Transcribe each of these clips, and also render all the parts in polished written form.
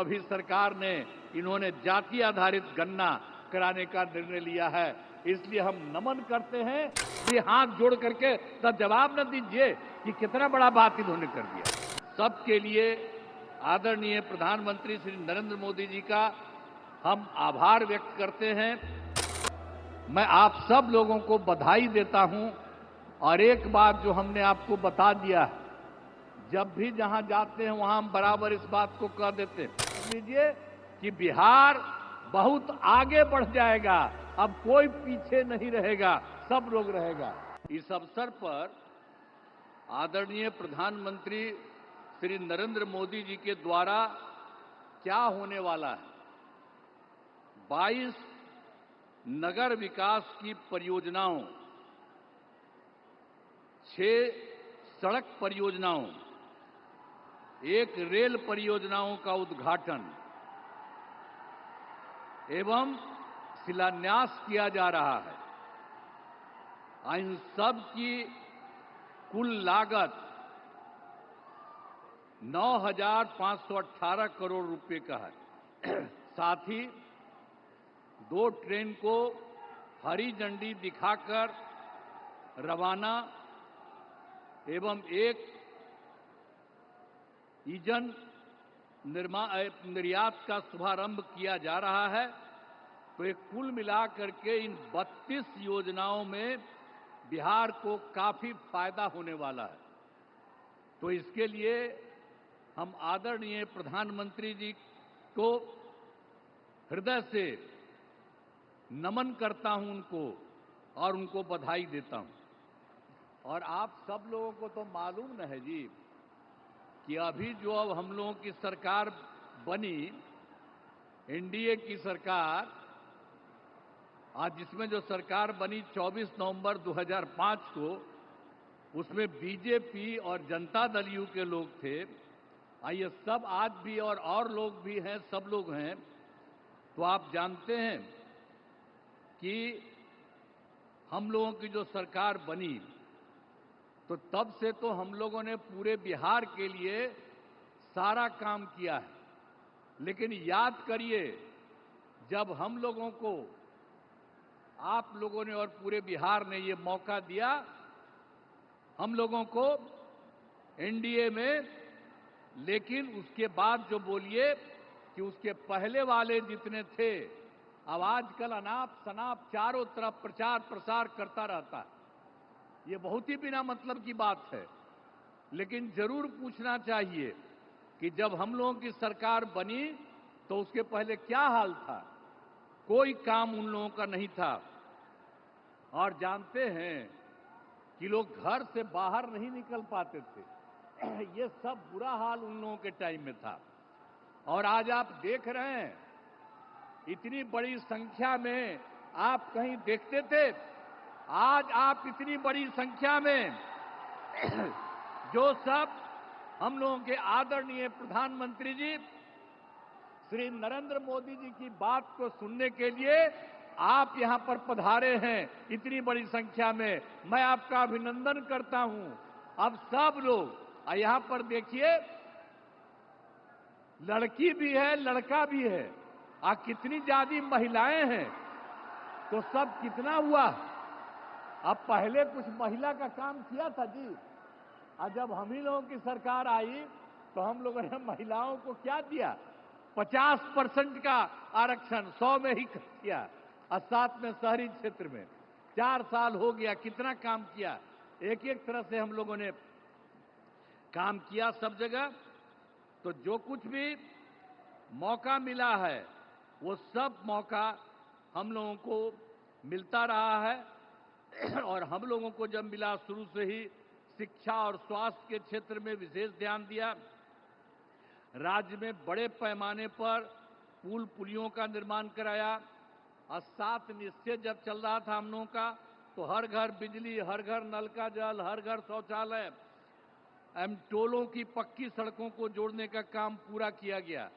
अभी सरकार ने इन्होंने जाति आधारित गणना कराने का निर्णय लिया है। इसलिए हम नमन करते हैं कि हाथ जोड़ करके तब जवाब न दीजिए कि कितना बड़ा बात इन्होंने कर दिया। सबके लिए आदरणीय प्रधानमंत्री श्री नरेंद्र मोदी जी का हम आभार व्यक्त करते हैं। मैं आप सब लोगों को बधाई देता हूं और एक बात जो हमने आपको बता दिया है, जब भी जहां जाते हैं वहां हम बराबर इस बात को कह देते हैं लीजिए कि बिहार बहुत आगे बढ़ जाएगा, अब कोई पीछे नहीं रहेगा, सब लोग रहेगा। इस अवसर पर आदरणीय प्रधानमंत्री श्री नरेंद्र मोदी जी के द्वारा क्या होने वाला है, 22 नगर विकास की परियोजनाओं, 6 सड़क परियोजनाओं, 1 रेल परियोजनाओं का उद्घाटन एवं शिलान्यास किया जा रहा है। इन सब की कुल लागत 9,518 करोड़ रुपए का है। साथ ही 2 ट्रेन को हरी झंडी दिखाकर रवाना एवं 1 ईंधन निर्यात का शुभारंभ किया जा रहा है। तो ये कुल मिलाकर के इन 32 योजनाओं में बिहार को काफी फायदा होने वाला है। तो इसके लिए हम आदरणीय प्रधानमंत्री जी को हृदय से नमन करता हूं उनको और उनको बधाई देता हूं। और आप सब लोगों को तो मालूम न है जी कि अभी जो अब हम लोगों की सरकार बनी, एनडीए की सरकार, आज जिसमें जो सरकार बनी 24 नवंबर 2005 को, उसमें बीजेपी और जनता दल यू के लोग थे। ये सब आज भी और लोग भी हैं, सब लोग हैं। तो आप जानते हैं कि हम लोगों की जो सरकार बनी तो तब से तो हम लोगों ने पूरे बिहार के लिए सारा काम किया है। लेकिन याद करिए, जब हम लोगों को, आप लोगों ने और पूरे बिहार ने ये मौका दिया, हम लोगों को एनडीए में, लेकिन उसके बाद जो बोलिए कि उसके पहले वाले जितने थे, अब आजकल अनाप शनाप चारों तरफ प्रचार प्रसार करता रहता है। ये बहुत ही बिना मतलब की बात है। लेकिन जरूर पूछना चाहिए कि जब हम लोगों की सरकार बनी तो उसके पहले क्या हाल था। कोई काम उन लोगों का नहीं था। और जानते हैं कि लोग घर से बाहर नहीं निकल पाते थे। ये सब बुरा हाल उन लोगों के टाइम में था। और आज आप देख रहे हैं, इतनी बड़ी संख्या में आप कहीं देखते थे? आज आप इतनी बड़ी संख्या में जो सब हम लोगों के आदरणीय प्रधानमंत्री जी श्री नरेंद्र मोदी जी की बात को सुनने के लिए आप यहां पर पधारे हैं, इतनी बड़ी संख्या में, मैं आपका अभिनंदन करता हूं। अब सब लोग यहां पर देखिए, लड़की भी है, लड़का भी है, कितनी ज्यादा महिलाएं हैं, तो सब कितना हुआ। अब पहले कुछ महिला का काम किया था जी, और जब हम ही लोगों की सरकार आई तो हम लोगों ने महिलाओं को क्या दिया, 50% का आरक्षण 100 में ही किया, और साथ में शहरी क्षेत्र में 4 साल हो गया, कितना काम किया। एक एक तरह से हम लोगों ने काम किया सब जगह। तो जो कुछ भी मौका मिला है वो सब मौका हम लोगों को मिलता रहा है। और हम लोगों को जब मिला, शुरू से ही शिक्षा और स्वास्थ्य के क्षेत्र में विशेष ध्यान दिया। राज्य में बड़े पैमाने पर पुल पुलियों का निर्माण कराया। और 7 निश्चय जब चल रहा था हम लोगों का, तो हर घर बिजली, हर घर नल का जल, हर घर शौचालय, टोलों की पक्की सड़कों को जोड़ने का काम पूरा किया गया।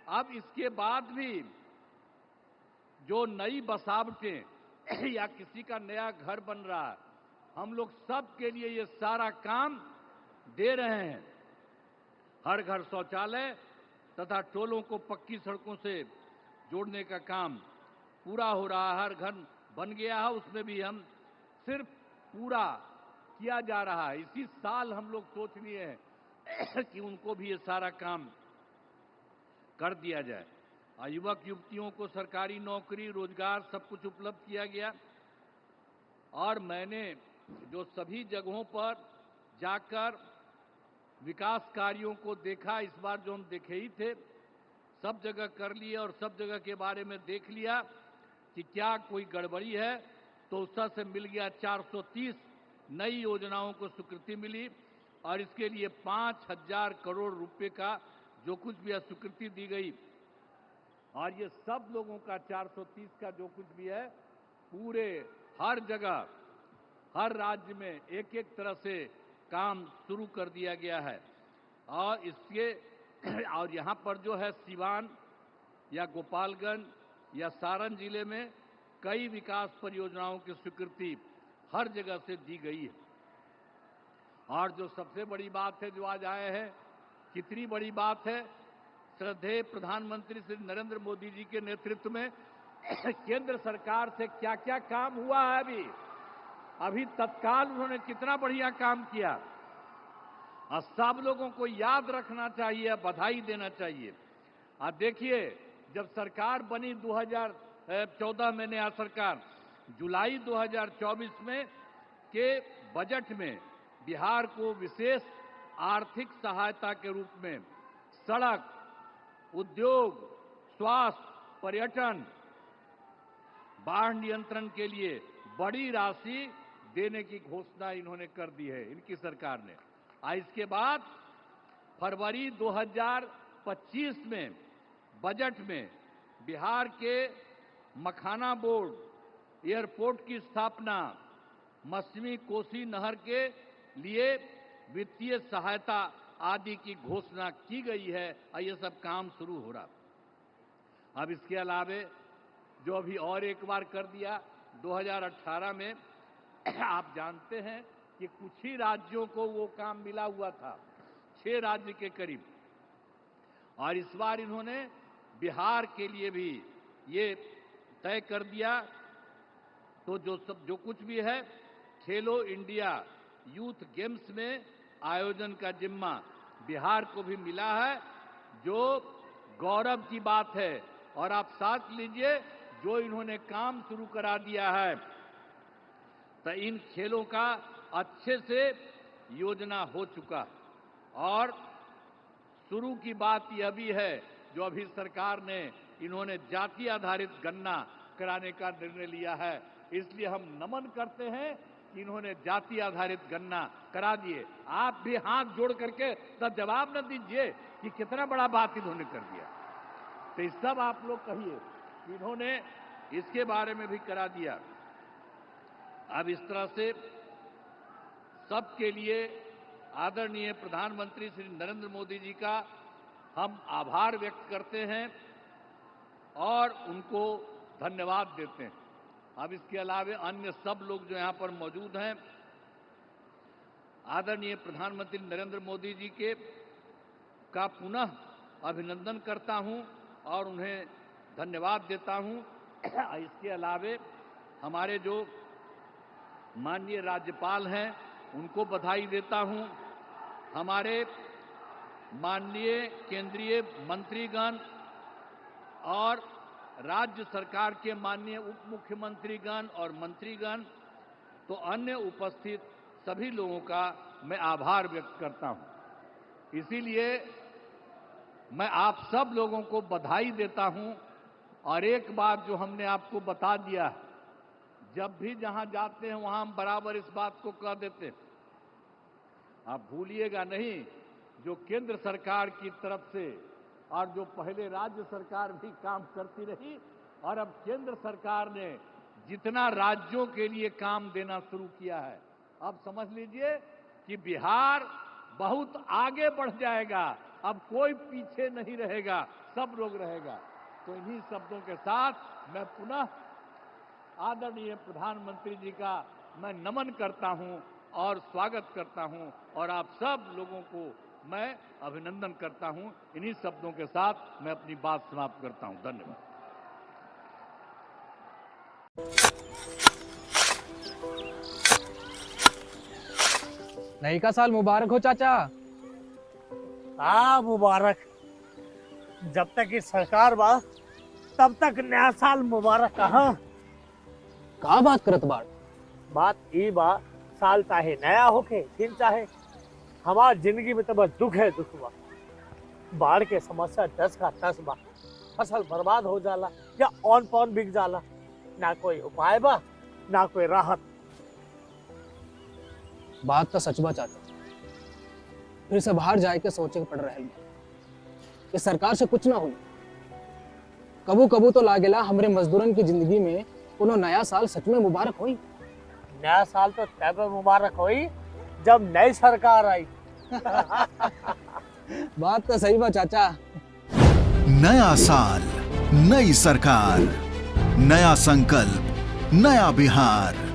अब इसके बाद भी जो नई बसावटें या किसी का नया घर बन रहा है, हम लोग सब के लिए ये सारा काम दे रहे हैं। हर घर शौचालय, तथा टोलों को पक्की सड़कों से जोड़ने का काम पूरा हो रहा है। हर घर बन गया है, उसमें भी हम सिर्फ पूरा किया जा रहा है। इसी साल हम लोग सोच लिए हैं कि उनको भी ये सारा काम कर दिया जाए। युवक युवतियों को सरकारी नौकरी, रोजगार सब कुछ उपलब्ध किया गया। और मैंने जो सभी जगहों पर जाकर विकास कार्यों को देखा, इस बार जो हम देखे ही थे, सब जगह कर लिए और सब जगह के बारे में देख लिया कि क्या कोई गड़बड़ी है, तो उससे से मिल गया 430 नई योजनाओं को स्वीकृति मिली और इसके लिए 5,000 करोड़ रुपए का जो कुछ भी स्वीकृति दी गई। और ये सब लोगों का 430 का जो कुछ भी है, पूरे हर जगह हर राज्य में एक एक तरह से काम शुरू कर दिया गया है। और इसके और यहाँ पर जो है सिवान या गोपालगंज या सारण जिले में कई विकास परियोजनाओं की स्वीकृति हर जगह से दी गई है। और जो सबसे बड़ी बात है जो आज आए हैं, कितनी बड़ी बात है, श्रद्धेय प्रधानमंत्री श्री नरेंद्र मोदी जी के नेतृत्व में केंद्र सरकार से क्या क्या काम हुआ है। अभी तत्काल उन्होंने कितना बढ़िया काम किया और सब लोगों को याद रखना चाहिए, बधाई देना चाहिए। आप देखिए, जब सरकार बनी 2014 में नया सरकार, जुलाई 2024 में के बजट में बिहार को विशेष आर्थिक सहायता के रूप में सड़क, उद्योग, स्वास्थ्य, पर्यटन, बाढ़ नियंत्रण के लिए बड़ी राशि देने की घोषणा इन्होंने कर दी है, इनकी सरकार ने। इसके बाद फरवरी 2025 में बजट में बिहार के मखाना बोर्ड, एयरपोर्ट की स्थापना, मछली कोसी नहर के लिए वित्तीय सहायता आदि की घोषणा की गई है और ये सब काम शुरू हो रहा। अब इसके अलावे जो अभी और एक बार कर दिया 2018 में, आप जानते हैं कि कुछ ही राज्यों को वो काम मिला हुआ था, 6 राज्य के करीब, और इस बार इन्होंने बिहार के लिए भी ये तय कर दिया। तो जो कुछ भी है, खेलो इंडिया यूथ गेम्स में आयोजन का जिम्मा बिहार को भी मिला है, जो गौरव की बात है। और आप साथ लीजिए, जो इन्होंने काम शुरू करा दिया है, तो इन खेलों का अच्छे से योजना हो चुका। और शुरू की बात यह भी है, जो अभी सरकार ने इन्होंने जाति आधारित गणना कराने का निर्णय लिया है, इसलिए हम नमन करते हैं कि इन्होंने जाति आधारित गणना करा दिए। आप भी हाथ जोड़ करके तब जवाब न दीजिए कि कितना बड़ा बात इन्होंने कर दिया। तो इस सब आप लोग कहिए कि इन्होंने इसके बारे में भी करा दिया। अब इस तरह से सबके लिए आदरणीय प्रधानमंत्री श्री नरेंद्र मोदी जी का हम आभार व्यक्त करते हैं और उनको धन्यवाद देते हैं। अब इसके अलावे अन्य सब लोग जो यहाँ पर मौजूद हैं, आदरणीय प्रधानमंत्री नरेंद्र मोदी जी के का पुनः अभिनंदन करता हूं और उन्हें धन्यवाद देता हूं। इसके अलावे हमारे जो माननीय राज्यपाल हैं, उनको बधाई देता हूं। हमारे माननीय केंद्रीय मंत्रीगण और राज्य सरकार के माननीय उप मुख्यमंत्रीगण और मंत्रीगण, तो अन्य उपस्थित सभी लोगों का मैं आभार व्यक्त करता हूं। इसीलिए मैं आप सब लोगों को बधाई देता हूं। और एक बात जो हमने आपको बता दिया, जब भी जहां जाते हैं वहां हम बराबर इस बात को कह देते हैं, आप भूलिएगा नहीं, जो केंद्र सरकार की तरफ से और जो पहले राज्य सरकार भी काम करती रही, और अब केंद्र सरकार ने जितना राज्यों के लिए काम देना शुरू किया है, अब समझ लीजिए कि बिहार बहुत आगे बढ़ जाएगा। अब कोई पीछे नहीं रहेगा, सब लोग रहेगा। तो इन्हीं शब्दों के साथ मैं पुनः आदरणीय प्रधानमंत्री जी का मैं नमन करता हूं और स्वागत करता हूं और आप सब लोगों को मैं अभिनंदन करता हूं। इन्हीं शब्दों के साथ मैं अपनी बात समाप्त करता हूं। धन्यवाद। नई का साल मुबारक हो चाचा। हाँ मुबारक। जब तक ये सरकार बा तब तक नया साल मुबारक कहाँ। का बात करत बाड़? बात ई बा, साल चाहे नया होके फिर चाहे हमार जिंदगी में तो बस दुख है, दुख बा। बाढ़ के समस्या 10 का 10 बा। फसल बर्बाद हो जाला या ऑन पॉन बिक जाला। ना कोई उपाय बा ना कोई राहत। बात तो सच बा चाचा। फिर से बाहर जाए के सोचे के पड़ रहा है कि सरकार से कुछ ना हुई। कबू कबू तो लागेला हमरे मजदूरन की जिंदगी में कोनो नया साल सच में मुबारक हुई। नया साल तो तब मुबारक हुई जब नई सरकार आई। बात तो सही बा चाचा। नया साल, नई सरकार, नया संकल्प, नया बिहार।